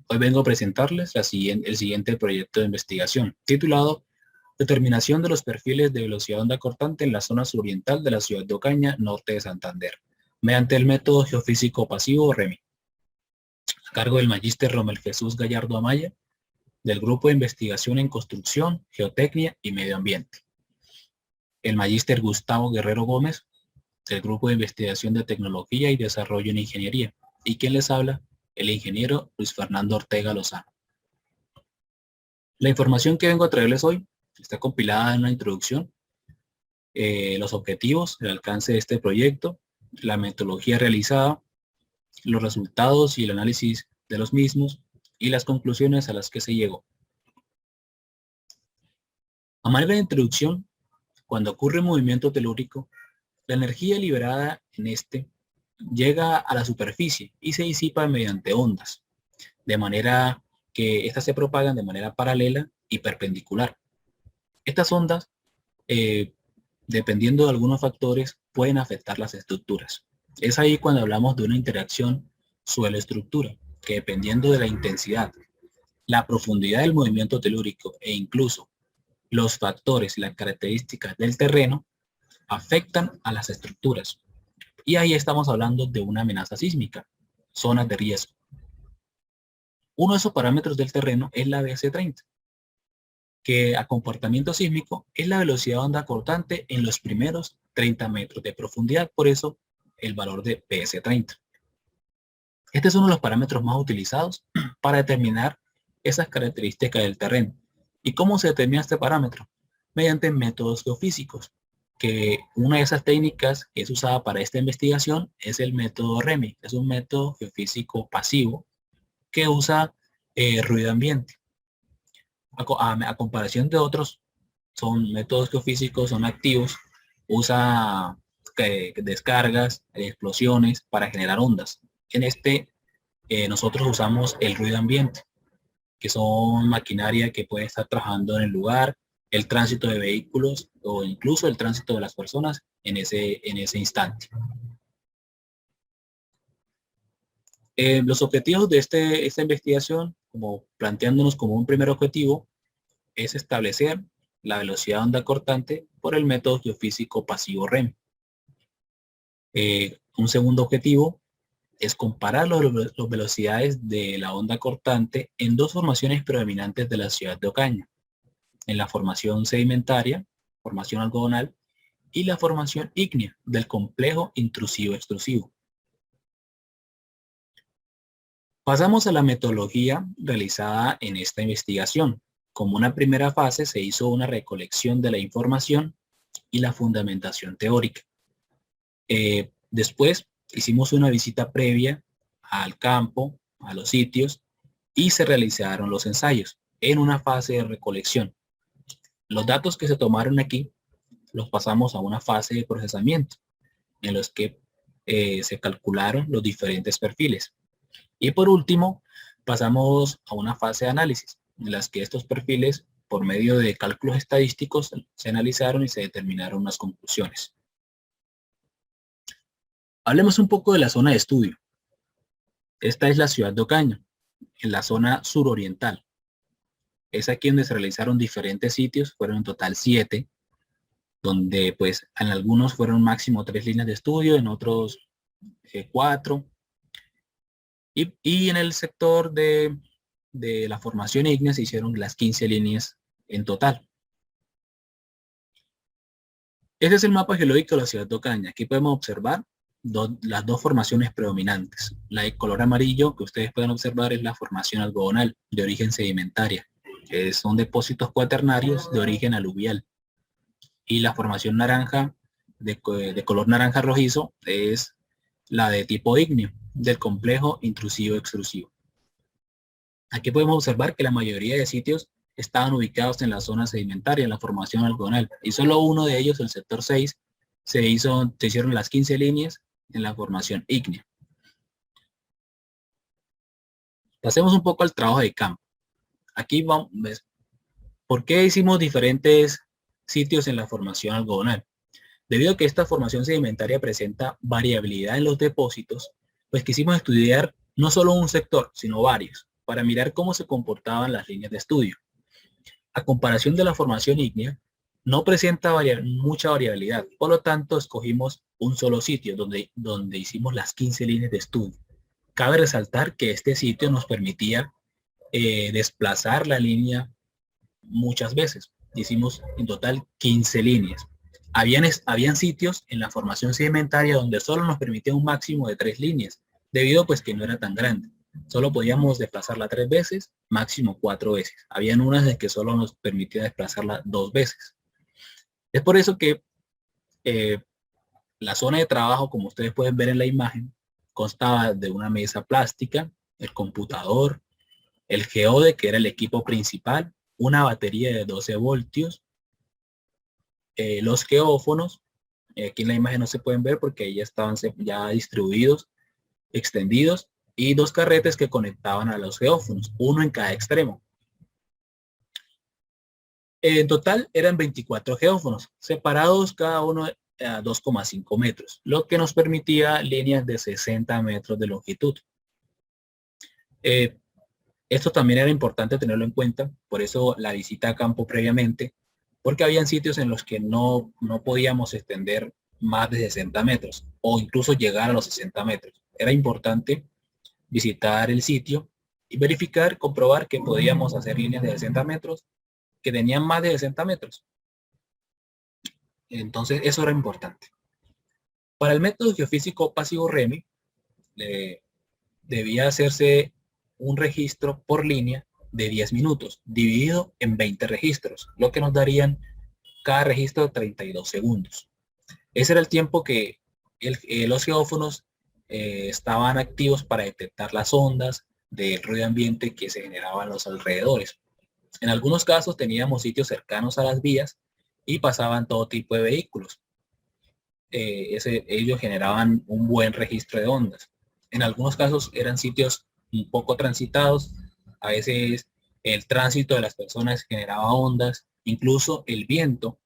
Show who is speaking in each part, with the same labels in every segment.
Speaker 1: Hoy vengo a presentarles el siguiente proyecto de investigación, titulado Determinación de los perfiles de velocidad onda cortante en la zona suroriental de la ciudad de Ocaña, norte de Santander, mediante el método geofísico pasivo REMI, a cargo del magíster Romel Jesús Gallardo Amaya, del Grupo de Investigación en Construcción, Geotecnia y Medio Ambiente. El magíster Gustavo Guerrero Gómez, del Grupo de Investigación de Tecnología y Desarrollo en Ingeniería. Y quien les habla, el ingeniero Luis Fernando Ortega Lozano. La información que vengo a traerles hoy está compilada en una introducción, los objetivos, el alcance de este proyecto, la metodología realizada, los resultados y el análisis de los mismos y las conclusiones a las que se llegó. A manera de introducción, cuando ocurre un movimiento telúrico, la energía liberada en este llega a la superficie y se disipa mediante ondas, de manera que estas se propagan de manera paralela y perpendicular. Estas ondas, dependiendo de algunos factores, pueden afectar las estructuras. Es ahí cuando hablamos de una interacción suelo-estructura, que dependiendo de la intensidad, la profundidad del movimiento telúrico e incluso los factores y las características del terreno afectan a las estructuras. Y ahí estamos hablando de una amenaza sísmica, zonas de riesgo. Uno de esos parámetros del terreno es la BC30, que a comportamiento sísmico es la velocidad de onda cortante en los primeros 30 metros de profundidad, por eso el valor de BC30. Este es uno de los parámetros más utilizados para determinar esas características del terreno. ¿Y cómo se determina este parámetro? Mediante métodos geofísicos, que una de esas técnicas que es usada para esta investigación es el método REMI. Es un método geofísico pasivo que usa ruido ambiente. A comparación de otros, son métodos geofísicos, son activos, usa descargas, explosiones para generar ondas. En este, nosotros usamos el ruido ambiente, que son maquinaria que puede estar trabajando en el lugar, el tránsito de vehículos o incluso el tránsito de las personas en ese instante. Los objetivos de esta investigación, como planteándonos como un primer objetivo, es establecer la velocidad de onda cortante por el método geofísico pasivo REM. Un segundo objetivo es comparar las velocidades de la onda cortante en dos formaciones predominantes de la ciudad de Ocaña, en la formación sedimentaria, formación algodonal, y la formación ígnea del complejo intrusivo-extrusivo. Pasamos a la metodología realizada en esta investigación. Como una primera fase se hizo una recolección de la información y la fundamentación teórica. Después hicimos una visita previa al campo, a los sitios, y se realizaron los ensayos en una fase de recolección. Los datos que se tomaron aquí los pasamos a una fase de procesamiento, en los que se calcularon los diferentes perfiles. Y por último, pasamos a una fase de análisis, en las que estos perfiles, por medio de cálculos estadísticos, se analizaron y se determinaron unas conclusiones. Hablemos un poco de la zona de estudio. Esta es la ciudad de Ocaña, en la zona suroriental. Es aquí donde se realizaron diferentes sitios, fueron en total 7, donde pues en algunos fueron máximo 3 líneas de estudio, en otros 4. Y en el sector de la formación ígnea se hicieron las 15 líneas en total. Este es el mapa geológico de la ciudad de Ocaña. Aquí podemos observar las dos formaciones predominantes. La de color amarillo que ustedes pueden observar es la formación algodonal de origen sedimentaria, que son depósitos cuaternarios de origen aluvial. Y la formación naranja de color naranja rojizo es la de tipo ígneo, del complejo intrusivo-extrusivo. Aquí podemos observar que la mayoría de sitios estaban ubicados en la zona sedimentaria, en la formación algodonal, y solo uno de ellos, el sector 6, se hicieron las 15 líneas en la formación ígnea. Pasemos un poco al trabajo de campo. Aquí vamos, ¿por qué hicimos diferentes sitios en la formación algodonal? Debido a que esta formación sedimentaria presenta variabilidad en los depósitos, pues quisimos estudiar no solo un sector, sino varios. para mirar cómo se comportaban las líneas de estudio. A comparación de la formación ígnea, no presenta mucha variabilidad, por lo tanto escogimos un solo sitio donde hicimos las 15 líneas de estudio. Cabe resaltar que este sitio nos permitía desplazar la línea muchas veces. Hicimos en total 15 líneas. Habían sitios en la formación sedimentaria donde solo nos permitía un máximo de 3 líneas, debido pues que no era tan grande. Solo podíamos desplazarla 3 veces, máximo 4 veces. Habían unas de que solo nos permitía desplazarla 2 veces. Es por eso que la zona de trabajo, como ustedes pueden ver en la imagen, constaba de una mesa plástica, el computador, el geode, que era el equipo principal, una batería de 12 voltios, los geófonos, aquí en la imagen no se pueden ver porque ya estaban ya distribuidos, extendidos, y 2 carretes que conectaban a los geófonos, uno en cada extremo. En total eran 24 geófonos, separados cada uno a 2,5 metros, lo que nos permitía líneas de 60 metros de longitud. Esto también era importante tenerlo en cuenta, por eso la visita a campo previamente, porque habían sitios en los que no podíamos extender más de 60 metros o incluso llegar a los 60 metros. Era importante visitar el sitio y verificar, comprobar que podíamos hacer líneas de 60 metros que tenían más de 60 metros. Entonces eso era importante. Para el método geofísico pasivo REMI debía hacerse un registro por línea de 10 minutos dividido en 20 registros, lo que nos darían cada registro 32 segundos. Ese era el tiempo que los geófonos estaban activos para detectar las ondas del ruido ambiente que se generaban a los alrededores. En algunos casos teníamos sitios cercanos a las vías y pasaban todo tipo de vehículos. Ellos generaban un buen registro de ondas. En algunos casos eran sitios un poco transitados, a veces el tránsito de las personas generaba ondas, incluso el viento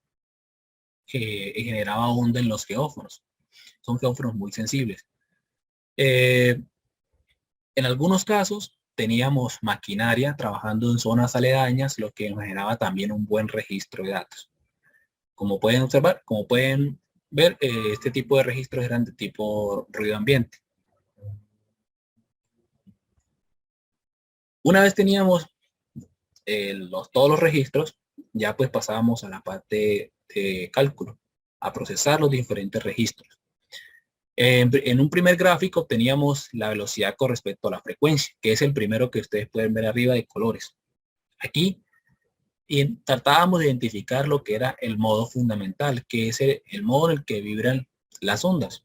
Speaker 1: generaba onda en los geófonos. Son geófonos muy sensibles. En algunos casos teníamos maquinaria trabajando en zonas aledañas, lo que nos generaba también un buen registro de datos. Como pueden observar, como pueden ver, este tipo de registros eran de tipo ruido ambiente. Una vez teníamos todos los registros, ya pues pasábamos a la parte de cálculo, a procesar los diferentes registros. En un primer gráfico obteníamos la velocidad con respecto a la frecuencia, que es el primero que ustedes pueden ver arriba de colores. Aquí tratábamos de identificar lo que era el modo fundamental, que es el modo en el que vibran las ondas,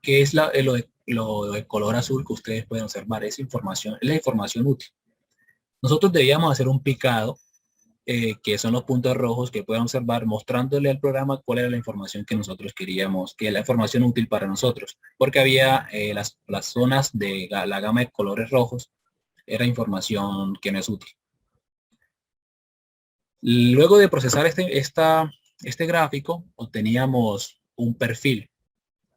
Speaker 1: que es lo de color azul que ustedes pueden observar. Esa información es la información útil. Nosotros debíamos hacer un picado, que son los puntos rojos que pueden observar, mostrándole al programa cuál era la información que nosotros queríamos, que es la información útil para nosotros, porque había las zonas de la gama de colores rojos, era información que no es útil. Luego de procesar este gráfico, obteníamos un perfil.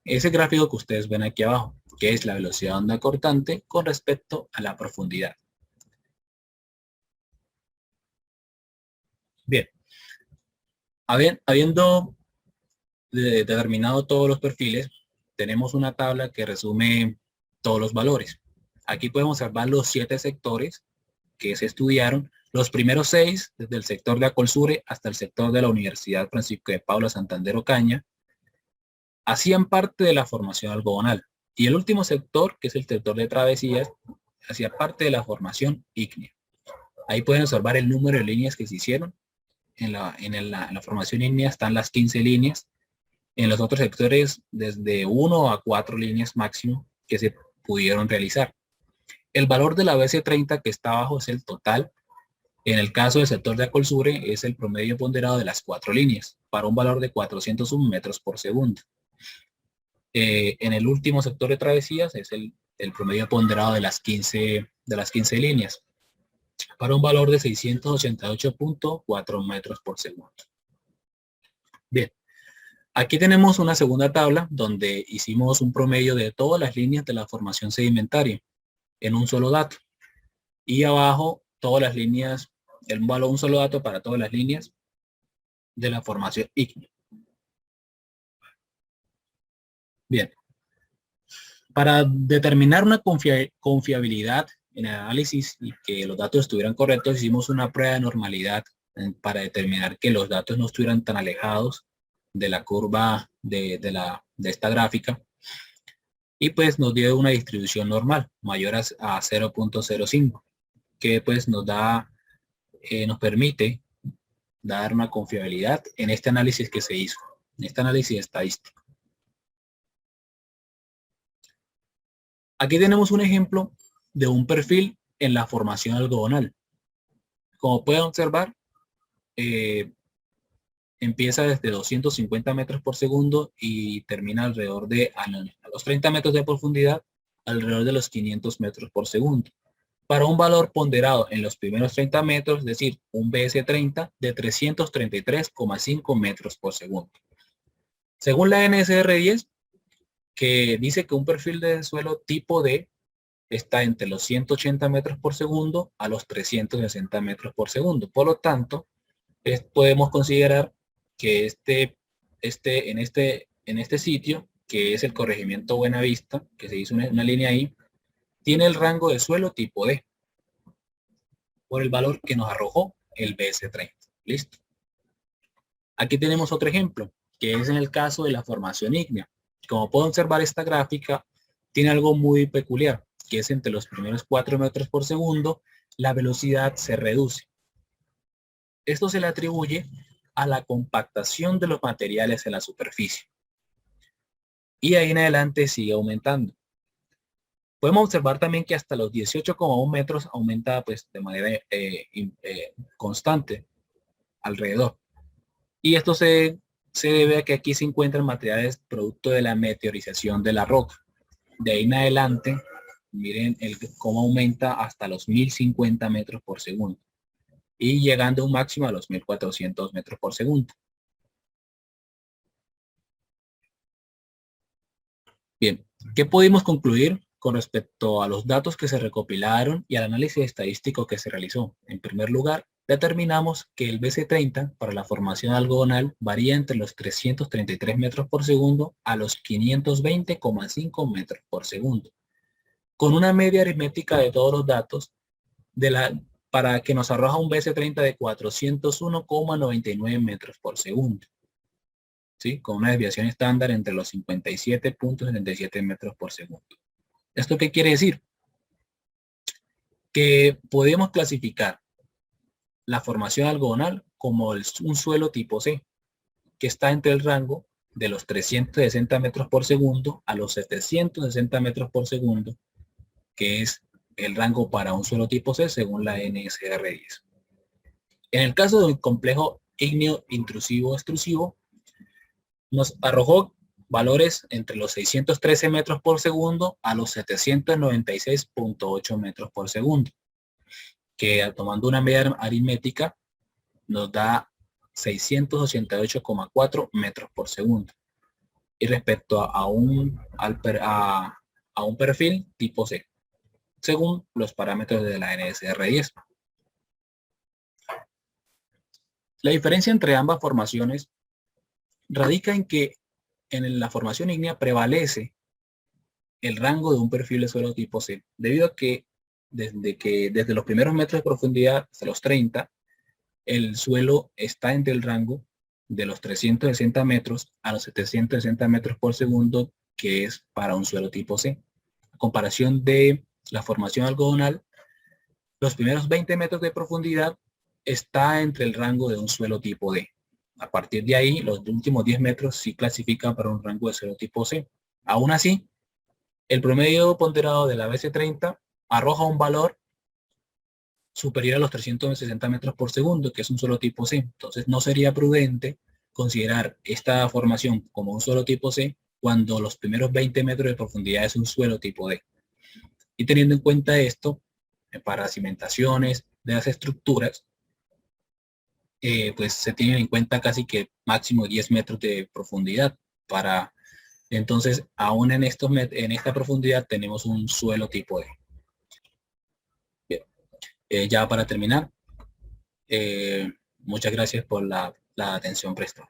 Speaker 1: Ese gráfico que ustedes ven aquí abajo, que es la velocidad de onda cortante con respecto a la profundidad. Bien, habiendo determinado todos los perfiles, tenemos una tabla que resume todos los valores. Aquí podemos observar los 7 sectores que se estudiaron. Los primeros 6, desde el sector de Acolsure hasta el sector de la Universidad Francisco de Paula Santander Ocaña, hacían parte de la formación algodonal. Y el último sector, que es el sector de travesías, hacía parte de la formación ígnea. Ahí pueden observar el número de líneas que se hicieron. En la formación ígnea están las 15 líneas. En los otros sectores, desde 1 a 4 líneas máximo que se pudieron realizar. El valor de la BC30 que está abajo es el total. En el caso del sector de Acolsure es el promedio ponderado de las 4 líneas, para un valor de 401 metros por segundo. En el último sector de travesías es el promedio ponderado de las 15 líneas, para un valor de 688.4 metros por segundo. Bien, aquí tenemos una segunda tabla donde hicimos un promedio de todas las líneas de la formación sedimentaria en un solo dato. Y abajo todas las líneas, un solo dato para todas las líneas de la formación ígnea. Bien, para determinar una confiabilidad en el análisis y que los datos estuvieran correctos, hicimos una prueba de normalidad para determinar que los datos no estuvieran tan alejados de la curva de esta gráfica, y pues nos dio una distribución normal mayor a 0.05, que pues nos permite dar una confiabilidad en este análisis que se hizo, en este análisis estadístico. Aquí tenemos un ejemplo de un perfil en la formación algodonal. Como pueden observar, empieza desde 250 metros por segundo y termina alrededor de, a los 30 metros de profundidad, alrededor de los 500 metros por segundo. Para un valor ponderado en los primeros 30 metros, es decir, un BS30 de 333,5 metros por segundo. Según la NSR10, que dice que un perfil de suelo tipo D está entre los 180 metros por segundo a los 360 metros por segundo. Por lo tanto, podemos considerar que en este sitio, que es el corregimiento Buenavista, que se hizo una línea ahí, tiene el rango de suelo tipo D, por el valor que nos arrojó el BS30. Listo. Aquí tenemos otro ejemplo, que es en el caso de la formación ígnea. Como pueden observar, esta gráfica tiene algo muy peculiar, que es entre los primeros 4 metros por segundo, la velocidad se reduce. Esto se le atribuye a la compactación de los materiales en la superficie. Y ahí en adelante sigue aumentando. Podemos observar también que hasta los 18,1 metros aumenta pues de manera constante alrededor. Y esto se debe a que aquí se encuentran materiales producto de la meteorización de la roca. De ahí en adelante, miren cómo aumenta hasta los 1050 metros por segundo. Y llegando a un máximo a los 1400 metros por segundo. Bien, ¿qué pudimos concluir con respecto a los datos que se recopilaron y al análisis estadístico que se realizó? En primer lugar, determinamos que el BC30 para la formación algodonal varía entre los 333 metros por segundo a los 520,5 metros por segundo, con una media aritmética de todos los datos para que nos arroja un BC30 de 401,99 metros por segundo. ¿Sí? Con una desviación estándar entre los 57,77 metros por segundo. ¿Esto qué quiere decir? Que podemos clasificar la formación algodonal como un suelo tipo C, que está entre el rango de los 360 metros por segundo a los 760 metros por segundo, que es el rango para un suelo tipo C según la NSR10. En el caso del complejo ígneo intrusivo extrusivo, nos arrojó valores entre los 613 metros por segundo a los 796,8 metros por segundo, que tomando una media aritmética nos da 688,4 metros por segundo. Y respecto a un perfil tipo C, según los parámetros de la NSR10. La diferencia entre ambas formaciones radica en que en la formación ígnea prevalece el rango de un perfil de suelo tipo C, debido a que desde los primeros metros de profundidad hasta los 30, el suelo está entre el rango de los 360 metros a los 760 metros por segundo, que es para un suelo tipo C. A comparación de la formación algodonal, los primeros 20 metros de profundidad está entre el rango de un suelo tipo D. A partir de ahí, los últimos 10 metros sí clasifican para un rango de suelo tipo C. Aún así, el promedio ponderado de la BC30 arroja un valor superior a los 360 metros por segundo, que es un suelo tipo C. Entonces no sería prudente considerar esta formación como un suelo tipo C cuando los primeros 20 metros de profundidad es un suelo tipo D. Y teniendo en cuenta esto, para cimentaciones de las estructuras, pues se tienen en cuenta casi que máximo 10 metros de profundidad. Entonces, aún en esta profundidad tenemos un suelo tipo D. Bien. Ya para terminar, muchas gracias por la atención prestada.